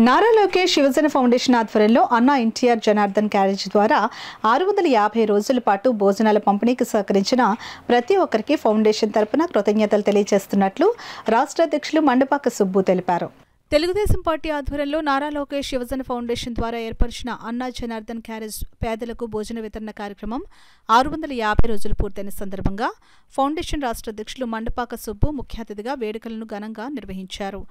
Nara Lokesh Shiv Sena foundation ఆధ్వర్యంలో అన్నా NTR Janardhan carriage ద్వారా 650 రోజుల పాటు భోజనాల పంపిణీకి సహకరించిన ప్రతి ఒక్కరికి ఫౌండేషన్ తరపున కృతజ్ఞతలు తెలియజేస్తున్నట్లు రాష్ట్ర అధ్యక్షులు మండపాక సుబ్బు తెలిపారు. తెలుగుదేశం పార్టీ ఆధ్వర్యంలో నారా లోకేష్ శివసేన ఫౌండేషన్ ద్వారా ఏర్పరిచిన అన్నా జనార్దన్ క్యారేజ్ పేదలకు భోజన వితరణ కార్యక్రమం 650 రోజులు పూర్తయిన సందర్భంగా ఫౌండేషన్ రాష్ట్ర అధ్యక్షులు మండపాక సుబ్బు ముఖ్య అతిథిగా వేడుకలను ఘనంగా నిర్వహించారు.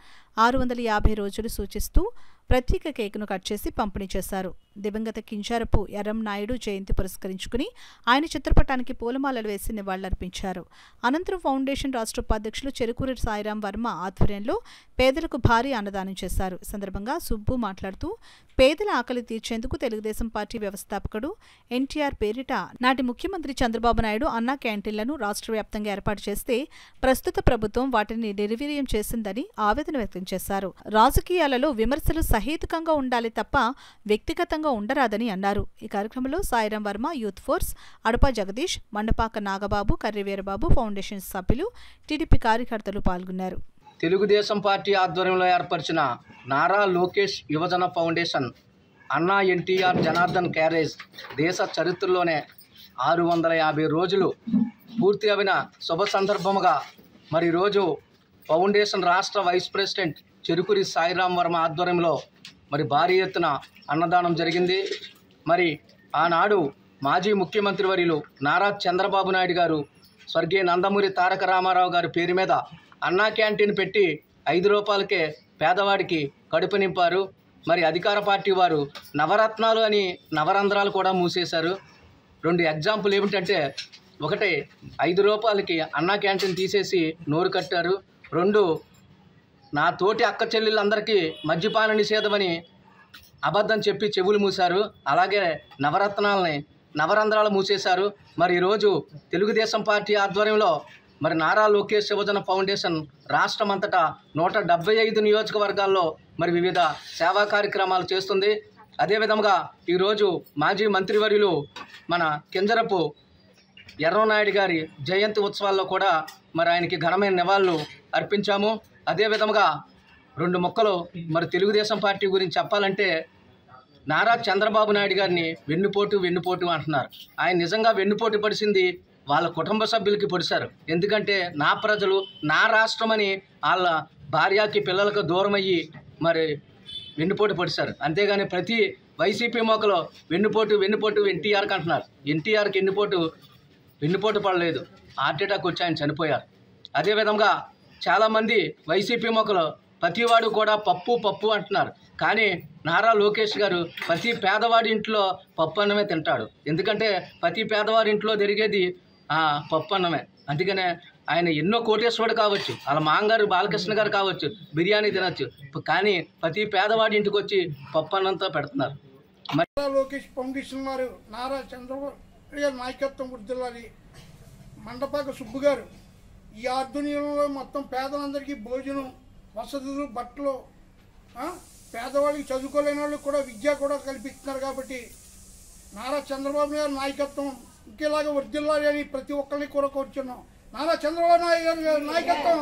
650 రోజులు సూచిస్తూ ప్రత్యేక కేకును కట్ చేసి పంపిణీ చేశారు. దివంగత కింజారపు ఎర్రం నాయుడు జయంతి పురస్కరించుకుని ఆయన చిత్రపటానికి పూలమాలలు వేసి నివాళులర్పించారు. అనంతరం ఫౌండేషన్ రాష్ట్ర ఉపాధ్యక్షులు చెరుకూరి సాయిరాం వర్మ ఆధ్వర్యంలో పేదలకు భారీ అన్నదానం చేశారు. ఈ సందర్భంగా సుబ్బు మాట్లాడుతూ పేదల ఆకలి తీర్చేందుకు తెలుగుదేశం పార్టీ వ్యవస్థాపకుడు ఎన్టీఆర్ పేరిట నాటి ముఖ్యమంత్రి చంద్రబాబు నాయుడు అన్నా క్యాంటీన్లను రాష్ట్ర వ్యాప్తంగా ఏర్పాటు చేస్తే ప్రస్తుత ప్రభుత్వం వాటిని నిర్వీర్యం చేసిందని ఆవేదన వ్యక్తం చేశారు. రాజకీయాలలో విమర్శలు సహేతుకంగా ఉండాలి తప్ప వ్యక్తిగతంగా ఉండరాదని అన్నారు. ఈ కార్యక్రమంలో సాయిరాం వర్మ, యూత్ ఫోర్స్, అడప జగదీష్, మండపాక నాగబాబు, కర్రి వీరబాబు, ఫౌండేషన్ సభ్యులు, టీడీపీ కార్యకర్తలు పాల్గొన్నారు. తెలుగుదేశం పార్టీ ఆధ్వర్యంలో ఏర్పరిచిన నారా లోకేష్ యువజన ఫౌండేషన్ అన్నా ఎన్టీఆర్ జనార్దన్ క్యారేజ్ దేశ చరిత్రలోనే 650 రోజులు పూర్తి అయిన శుభ సందర్భముగా మరి రోజు ఫౌండేషన్ రాష్ట్ర వైస్ ప్రెసిడెంట్ చెరుకూరి సాయిరాం వర్మ ఆధ్వర్యంలో మరి భారీ ఎత్తున అన్నదానం జరిగింది. మరి ఆనాడు మాజీ ముఖ్యమంత్రి వర్యులు నారా చంద్రబాబు నాయుడు గారు స్వర్గీయ నందమూరి తారక రామారావు గారి పేరు మీద అన్నా క్యాంటీన్ పెట్టి 5 రూపాయలకే పేదవాడికి కడుపు నింపారు. మరి అధికార పార్టీ వారు నవరత్నాలు అని నవరంధ్రాలు కూడా మూసేశారు. 2 ఎగ్జాంపుల్ ఏమిటంటే, ఒకటి 5 రూపాయలకి అన్నా క్యాంటీన్ తీసేసి నోరు కట్టారు. 2 నా తోటి అక్క చెల్లెళ్ళందరికీ మద్యపాన నిషేధమని అబద్ధం చెప్పి చెవులు మూశారు. అలాగే నవరత్నాలని నవరంధ్రాలు మూసేశారు. మరి ఈరోజు తెలుగుదేశం పార్టీ ఆధ్వర్యంలో మరి నారా లోకేష్ యువజన ఫౌండేషన్ రాష్ట్రమంతటా 175 నియోజకవర్గాల్లో మరి వివిధ సేవా కార్యక్రమాలు చేస్తుంది. అదేవిధంగా ఈరోజు మాజీ మంత్రివర్యులు మన కింజరపు ఎర్రనాయుడు గారి జయంతి ఉత్సవాల్లో కూడా మరి ఆయనకి ఘనమైన నివాళులు అర్పించాము. అదేవిధంగా 2 ముక్కలు మరి తెలుగుదేశం పార్టీ గురించి చెప్పాలంటే, నారా చంద్రబాబు నాయుడు గారిని వెన్నుపోటు అంటున్నారు. ఆయన నిజంగా వెన్నుపోటు పడిసింది వాళ్ళ కుటుంబ సభ్యులకి పొడిశారు. ఎందుకంటే నా ప్రజలు నా రాష్ట్రం అని వాళ్ళ భార్యకి పిల్లలకు దూరం అయ్యి మరి వెన్నుపోటు పొడిశారు. అంతేగాని ప్రతి వైసీపీ మొక్కలో వెన్నుపోటు ఎన్టీఆర్కి అంటున్నారు. ఎన్టీఆర్కి వెన్నుపోటు పడలేదు, హార్ట్ అటాక్ వచ్చి ఆయన చనిపోయారు. అదేవిధంగా చాలామంది వైసీపీ మొక్కలో ప్రతివాడు కూడా పప్పు అంటున్నారు. కానీ నారా లోకేష్ గారు ప్రతి పేదవాడి ఇంట్లో పప్పు అన్నమే తింటాడు. ఎందుకంటే ప్రతి పేదవాడి ఇంట్లో జరిగేది పప్పు అన్నమే. అందుకనే ఆయన ఎన్నో కోటేశ్వరుడు కావచ్చు, వాళ్ళ మాంగారు బాలకృష్ణ గారు కావచ్చు, బిర్యానీ తినచ్చు, కానీ ప్రతి పేదవాడి ఇంటికి వచ్చి పప్పు అన్నంతో పెడుతున్నారు. నారా లోకేష్ ఫౌండేషన్ వారు నారా చంద్రబాబు గారి నాయకత్వం గుర్తిల్లాలి. మండపాక సుబ్బు గారు ఈ ఆధ్వర్యంలో మొత్తం పేదలందరికీ భోజనం, వసతులు, బట్టలు, పేదవాళ్ళకి చదువుకోలేని వాళ్ళకి కూడా విద్య కూడా కల్పిస్తున్నారు. కాబట్టి నారా చంద్రబాబు గారి నాయకత్వం ఇంకేలాగా వర్ధిల్లాలి అని ప్రతి ఒక్కరిని కూడా కోరుచున్నాం. నారా చంద్రబాబు నాయుడు గారి నాయకత్వం.